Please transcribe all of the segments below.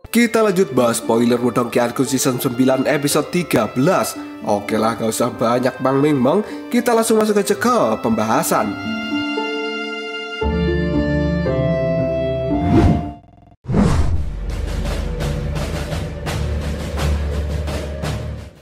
Kita lanjut bahas spoiler Wudong Qianku season 9 episode 13. Oke lah, gak usah banyak Bang Mingmong, kita langsung masuk aja ke pembahasan.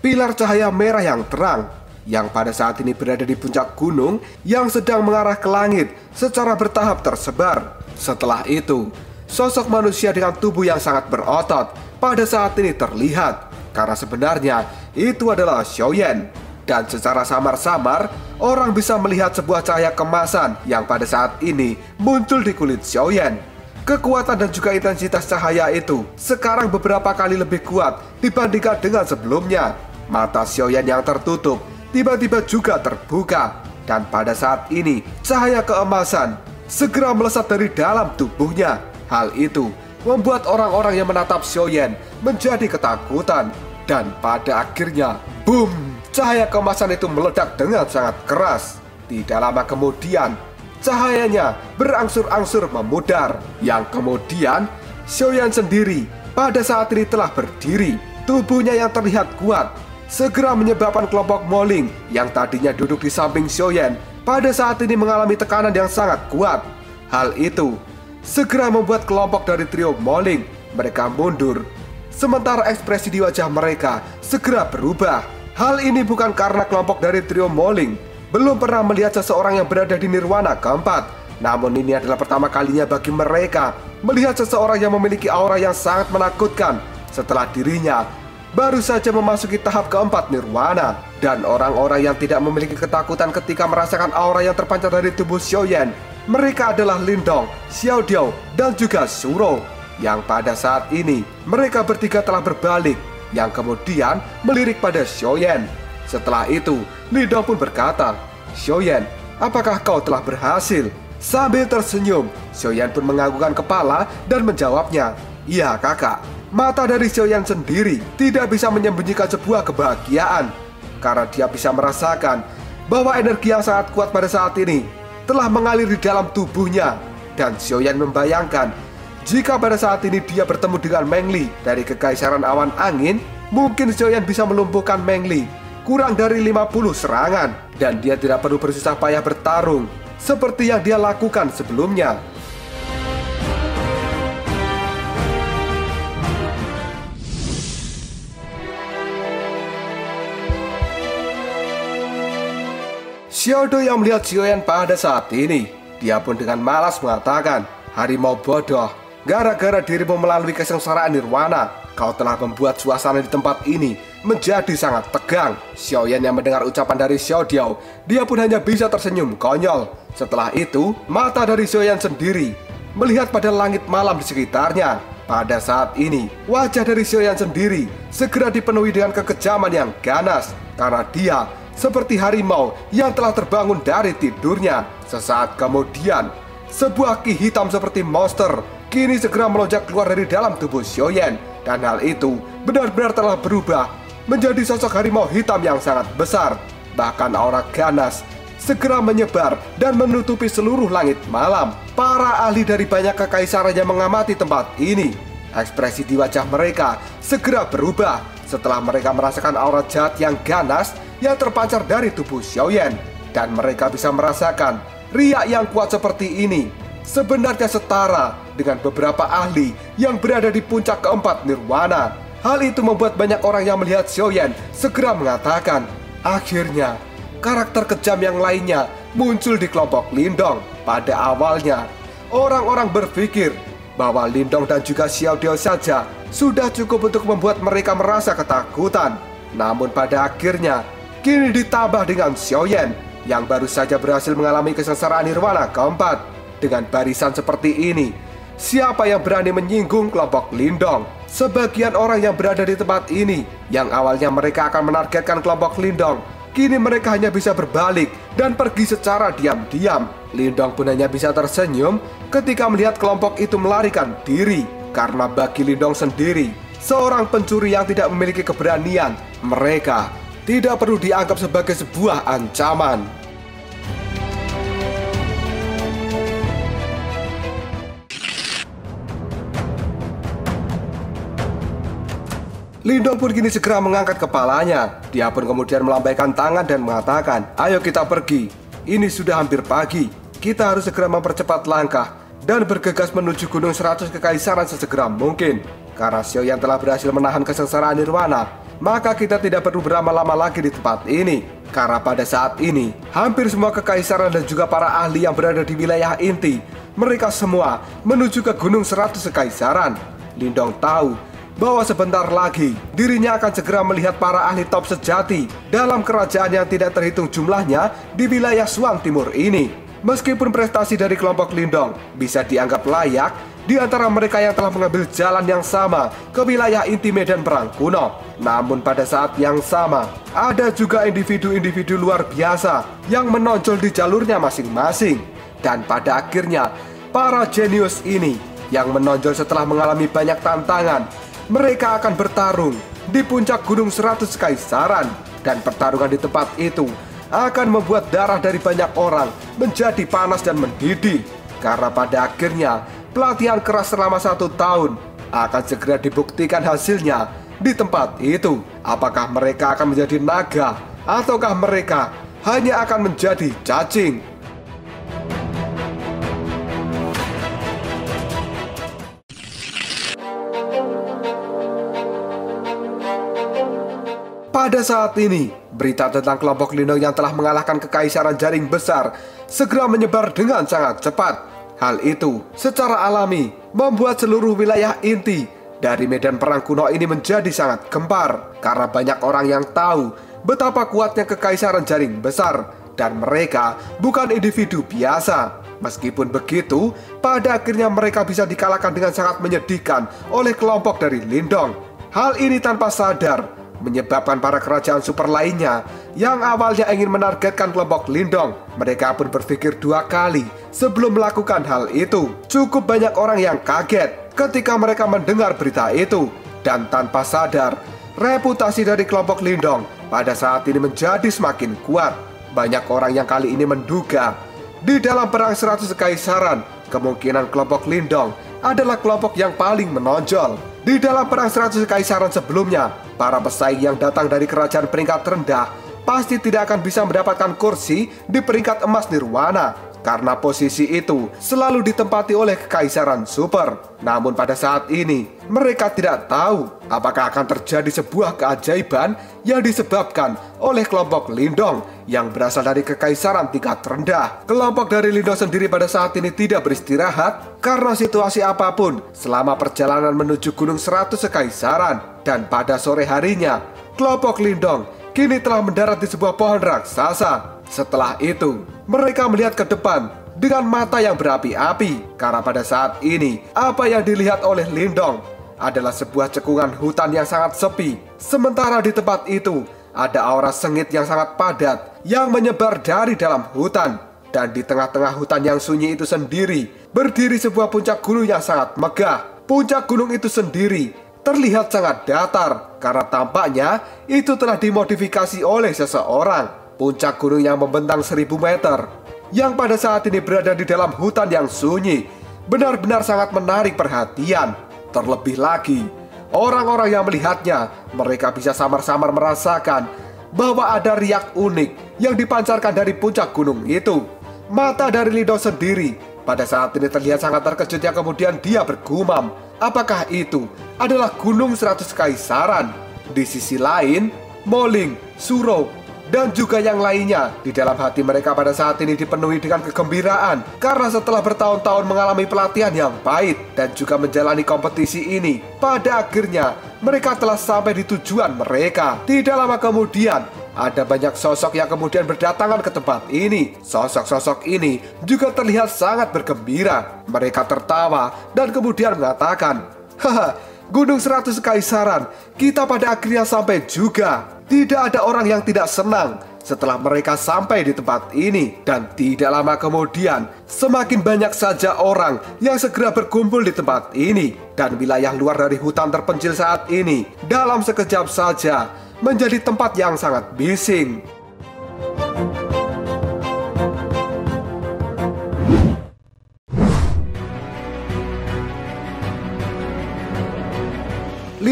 Pilar cahaya merah yang terang, yang pada saat ini berada di puncak gunung yang sedang mengarah ke langit secara bertahap tersebar. Setelah itu, sosok manusia dengan tubuh yang sangat berotot pada saat ini terlihat, karena sebenarnya itu adalah Xiaoyan. Dan secara samar-samar, orang bisa melihat sebuah cahaya kemasan yang pada saat ini muncul di kulit Xiaoyan. Kekuatan dan juga intensitas cahaya itu sekarang beberapa kali lebih kuat dibandingkan dengan sebelumnya. Mata Xiaoyan yang tertutup tiba-tiba juga terbuka, dan pada saat ini cahaya keemasan segera melesat dari dalam tubuhnya. Hal itu membuat orang-orang yang menatap Xiaoyan menjadi ketakutan, dan pada akhirnya, boom! Cahaya keemasan itu meledak dengan sangat keras. Tidak lama kemudian, cahayanya berangsur-angsur memudar, yang kemudian Xiaoyan sendiri pada saat ini telah berdiri. Tubuhnya yang terlihat kuat segera menyebabkan kelompok Moling yang tadinya duduk di samping Xiaoyan pada saat ini mengalami tekanan yang sangat kuat. Hal itu segera membuat kelompok dari trio Moling mereka mundur, sementara ekspresi di wajah mereka segera berubah. Hal ini bukan karena kelompok dari trio Moling belum pernah melihat seseorang yang berada di nirwana keempat, namun ini adalah pertama kalinya bagi mereka melihat seseorang yang memiliki aura yang sangat menakutkan setelah dirinya baru saja memasuki tahap keempat nirwana. Dan orang-orang yang tidak memiliki ketakutan ketika merasakan aura yang terpancar dari tubuh Xiaoyan, mereka adalah Lindong, Xiaodiao, dan juga Shuro, yang pada saat ini mereka bertiga telah berbalik, yang kemudian melirik pada Xiaoyan. Setelah itu, Lindong pun berkata, "Xiaoyan, apakah kau telah berhasil?" Sambil tersenyum, Xiaoyan pun menganggukkan kepala dan menjawabnya, "Iya kakak." Mata dari Xiaoyan sendiri tidak bisa menyembunyikan sebuah kebahagiaan, karena dia bisa merasakan bahwa energi yang sangat kuat pada saat ini telah mengalir di dalam tubuhnya. Dan Xiaoyan membayangkan jika pada saat ini dia bertemu dengan Meng Li dari Kekaisaran Awan Angin, mungkin Xiaoyan bisa melumpuhkan Meng Li kurang dari 50 serangan, dan dia tidak perlu bersusah payah bertarung seperti yang dia lakukan sebelumnya. Xiaodo yang melihat Xiaoyan pada saat ini, dia pun dengan malas mengatakan, "Harimau bodoh, gara-gara dirimu melalui kesengsaraan nirwana, kau telah membuat suasana di tempat ini menjadi sangat tegang." Xiaoyan yang mendengar ucapan dari Xiaodiao, dia pun hanya bisa tersenyum konyol. Setelah itu, mata dari Xiaoyan sendiri melihat pada langit malam di sekitarnya. Pada saat ini, wajah dari Xiaoyan sendiri segera dipenuhi dengan kekejaman yang ganas, karena dia seperti harimau yang telah terbangun dari tidurnya. Sesaat kemudian, sebuah ki hitam seperti monster kini segera melonjak keluar dari dalam tubuh Xiaoyan, dan hal itu benar-benar telah berubah menjadi sosok harimau hitam yang sangat besar. Bahkan aura ganas segera menyebar dan menutupi seluruh langit malam. Para ahli dari banyak kekaisaran yang mengamati tempat ini, ekspresi di wajah mereka segera berubah setelah mereka merasakan aura jahat yang ganas yang terpancar dari tubuh Xiaoyan. Dan mereka bisa merasakan riak yang kuat seperti ini sebenarnya setara dengan beberapa ahli yang berada di puncak keempat nirwana. Hal itu membuat banyak orang yang melihat Xiaoyan segera mengatakan, akhirnya karakter kejam yang lainnya muncul di kelompok Lindong. Pada awalnya, orang-orang berpikir bahwa Lindong dan juga Xiaodiao saja sudah cukup untuk membuat mereka merasa ketakutan. Namun pada akhirnya, kini ditambah dengan Xiaoyan yang baru saja berhasil mengalami kesengsaraan nirwana keempat. Dengan barisan seperti ini, siapa yang berani menyinggung kelompok Lindong? Sebagian orang yang berada di tempat ini, yang awalnya mereka akan menargetkan kelompok Lindong, kini mereka hanya bisa berbalik dan pergi secara diam-diam. Lindong pun hanya bisa tersenyum ketika melihat kelompok itu melarikan diri, karena bagi Lindong sendiri, seorang pencuri yang tidak memiliki keberanian, mereka tidak perlu dianggap sebagai sebuah ancaman. Lindong pun kini segera mengangkat kepalanya. Dia pun kemudian melambaikan tangan dan mengatakan, "Ayo kita pergi. Ini sudah hampir pagi. Kita harus segera mempercepat langkah dan bergegas menuju Gunung 100 Kekaisaran sesegera mungkin. Karena Xiaoyan telah berhasil menahan kesengsaraan Nirwana, maka kita tidak perlu berlama-lama lagi di tempat ini. Karena pada saat ini, hampir semua kekaisaran dan juga para ahli yang berada di wilayah inti, mereka semua menuju ke Gunung 100 Kekaisaran." Lindong tahu bahwa sebentar lagi dirinya akan segera melihat para ahli top sejati dalam kerajaan yang tidak terhitung jumlahnya di wilayah Shuang Timur ini. Meskipun prestasi dari kelompok Lindong bisa dianggap layak di antara mereka yang telah mengambil jalan yang sama ke wilayah inti medan perang kuno, namun pada saat yang sama ada juga individu-individu luar biasa yang menonjol di jalurnya masing-masing. Dan pada akhirnya para jenius ini yang menonjol setelah mengalami banyak tantangan, mereka akan bertarung di puncak Gunung 100 Kekaisaran. Dan pertarungan di tempat itu akan membuat darah dari banyak orang menjadi panas dan mendidih. Karena pada akhirnya pelatihan keras selama 1 tahun akan segera dibuktikan hasilnya di tempat itu. Apakah mereka akan menjadi naga ataukah mereka hanya akan menjadi cacing? Pada saat ini, berita tentang kelompok Lindong yang telah mengalahkan Kekaisaran Jaring Besar segera menyebar dengan sangat cepat. Hal itu secara alami membuat seluruh wilayah inti dari medan perang kuno ini menjadi sangat gempar. Karena banyak orang yang tahu betapa kuatnya Kekaisaran Jaring Besar dan mereka bukan individu biasa. Meskipun begitu, pada akhirnya mereka bisa dikalahkan dengan sangat menyedihkan oleh kelompok dari Lindong. Hal ini tanpa sadar menyebabkan para kerajaan super lainnya yang awalnya ingin menargetkan kelompok Lindong, mereka pun berpikir 2 kali sebelum melakukan hal itu. Cukup banyak orang yang kaget ketika mereka mendengar berita itu. Dan tanpa sadar, reputasi dari kelompok Lindong pada saat ini menjadi semakin kuat. Banyak orang yang kali ini menduga di dalam perang 100 Kekaisaran, kemungkinan kelompok Lindong adalah kelompok yang paling menonjol. Di dalam perang 100 Kekaisaran sebelumnya, para pesaing yang datang dari kerajaan peringkat rendah pasti tidak akan bisa mendapatkan kursi di peringkat emas Nirwana, karena posisi itu selalu ditempati oleh Kekaisaran Super. Namun pada saat ini, mereka tidak tahu apakah akan terjadi sebuah keajaiban yang disebabkan oleh kelompok Lindong yang berasal dari Kekaisaran tingkat rendah. Kelompok dari Lindong sendiri pada saat ini tidak beristirahat karena situasi apapun selama perjalanan menuju Gunung 100 Kekaisaran. Dan pada sore harinya, kelompok Lindong kini telah mendarat di sebuah pohon raksasa. Setelah itu, mereka melihat ke depan dengan mata yang berapi-api. Karena pada saat ini, apa yang dilihat oleh Lindong adalah sebuah cekungan hutan yang sangat sepi. Sementara di tempat itu, ada aura sengit yang sangat padat yang menyebar dari dalam hutan. Dan di tengah-tengah hutan yang sunyi itu sendiri, berdiri sebuah puncak gunung yang sangat megah. Puncak gunung itu sendiri terlihat sangat datar karena tampaknya itu telah dimodifikasi oleh seseorang. Puncak gunung yang membentang 1000 meter yang pada saat ini berada di dalam hutan yang sunyi benar-benar sangat menarik perhatian. Terlebih lagi, orang-orang yang melihatnya, mereka bisa samar-samar merasakan bahwa ada riak unik yang dipancarkan dari puncak gunung itu. Mata dari Lindong sendiri pada saat ini terlihat sangat terkejut yang kemudian dia bergumam, apakah itu adalah Gunung 100 Kekaisaran? Di sisi lain, Moling, Suro, dan juga yang lainnya di dalam hati mereka pada saat ini dipenuhi dengan kegembiraan karena setelah bertahun-tahun mengalami pelatihan yang pahit dan juga menjalani kompetisi ini, pada akhirnya mereka telah sampai di tujuan mereka. Tidak lama kemudian, ada banyak sosok yang kemudian berdatangan ke tempat ini. Sosok-sosok ini juga terlihat sangat bergembira. Mereka tertawa dan kemudian mengatakan, "Haha, Gunung 100 Kekaisaran, kita pada akhirnya sampai juga." Tidak ada orang yang tidak senang setelah mereka sampai di tempat ini. Dan tidak lama kemudian, semakin banyak saja orang yang segera berkumpul di tempat ini. Dan wilayah luar dari hutan terpencil saat ini dalam sekejap saja menjadi tempat yang sangat bising.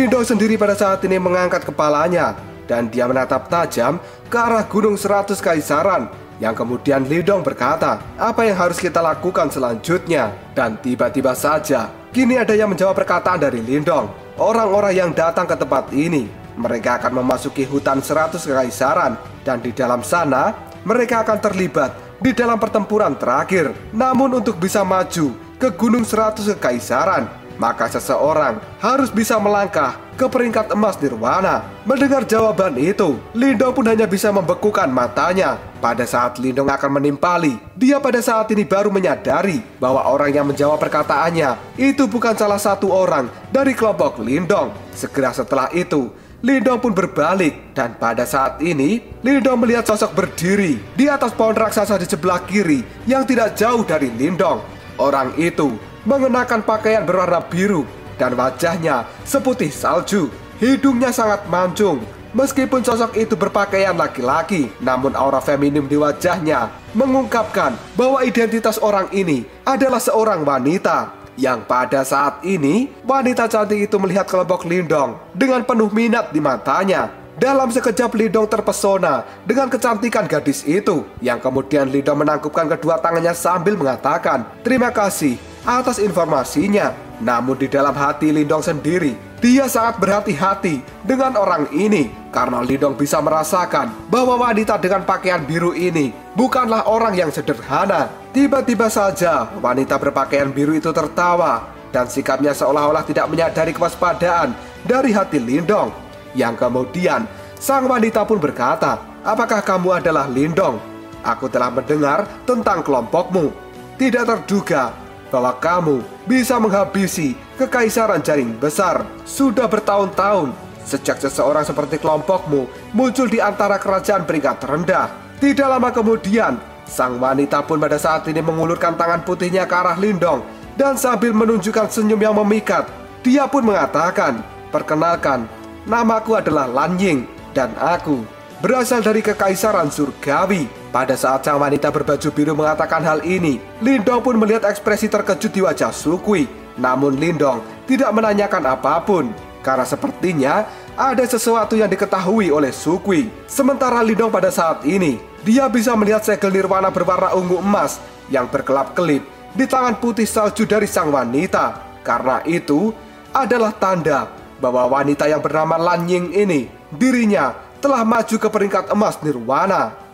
Lindong sendiri pada saat ini mengangkat kepalanya dan dia menatap tajam ke arah Gunung 100 Kaisaran. Yang kemudian Lindong berkata, apa yang harus kita lakukan selanjutnya? Dan tiba-tiba saja, kini ada yang menjawab perkataan dari Lindong. Orang-orang yang datang ke tempat ini, mereka akan memasuki hutan 100 Kekaisaran. Dan di dalam sana, mereka akan terlibat di dalam pertempuran terakhir. Namun untuk bisa maju ke Gunung 100 Kekaisaran, maka seseorang harus bisa melangkah ke peringkat emas nirwana. Mendengar jawaban itu, Lindong pun hanya bisa membekukan matanya. Pada saat Lindong akan menimpali, dia pada saat ini baru menyadari bahwa orang yang menjawab perkataannya itu bukan salah satu orang dari kelompok Lindong. Segera setelah itu, Lindong pun berbalik dan pada saat ini Lindong melihat sosok berdiri di atas pohon raksasa di sebelah kiri yang tidak jauh dari Lindong. Orang itu mengenakan pakaian berwarna biru dan wajahnya seputih salju. Hidungnya sangat mancung. Meskipun sosok itu berpakaian laki-laki, namun aura feminim di wajahnya mengungkapkan bahwa identitas orang ini adalah seorang wanita. Yang pada saat ini, wanita cantik itu melihat kelompok Lindong dengan penuh minat di matanya. Dalam sekejap Lindong terpesona dengan kecantikan gadis itu, yang kemudian Lindong menangkupkan kedua tangannya sambil mengatakan, terima kasih atas informasinya. Namun di dalam hati Lindong sendiri, dia sangat berhati-hati dengan orang ini karena Lindong bisa merasakan bahwa wanita dengan pakaian biru ini bukanlah orang yang sederhana. Tiba-tiba saja wanita berpakaian biru itu tertawa dan sikapnya seolah-olah tidak menyadari kewaspadaan dari hati Lindong. Yang kemudian sang wanita pun berkata, apakah kamu adalah Lindong? Aku telah mendengar tentang kelompokmu. Tidak terduga bahwa kamu bisa menghabisi kekaisaran jaring besar. Sudah bertahun-tahun sejak seseorang seperti kelompokmu muncul di antara kerajaan peringkat rendah. Tidak lama kemudian, sang wanita pun pada saat ini mengulurkan tangan putihnya ke arah Lindong dan sambil menunjukkan senyum yang memikat, dia pun mengatakan, perkenalkan, namaku adalah Lan Ying dan aku berasal dari kekaisaran surgawi. Pada saat sang wanita berbaju biru mengatakan hal ini, Lindong pun melihat ekspresi terkejut di wajah Sukui. Namun Lindong tidak menanyakan apapun, karena sepertinya ada sesuatu yang diketahui oleh Sukui. Sementara Lindong pada saat ini, dia bisa melihat segel nirwana berwarna ungu emas yang berkelap-kelip di tangan putih salju dari sang wanita. Karena itu adalah tanda bahwa wanita yang bernama Lan Ying ini, dirinya telah maju ke peringkat emas nirwana.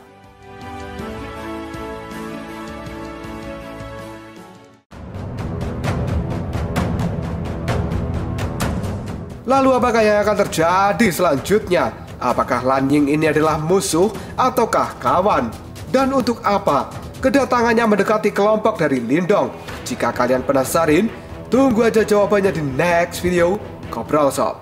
Lalu apakah yang akan terjadi selanjutnya? Apakah Lan Ying ini adalah musuh ataukah kawan? Dan untuk apa kedatangannya mendekati kelompok dari Lindong? Jika kalian penasaran, tunggu aja jawabannya di next video Ngobrol Sob.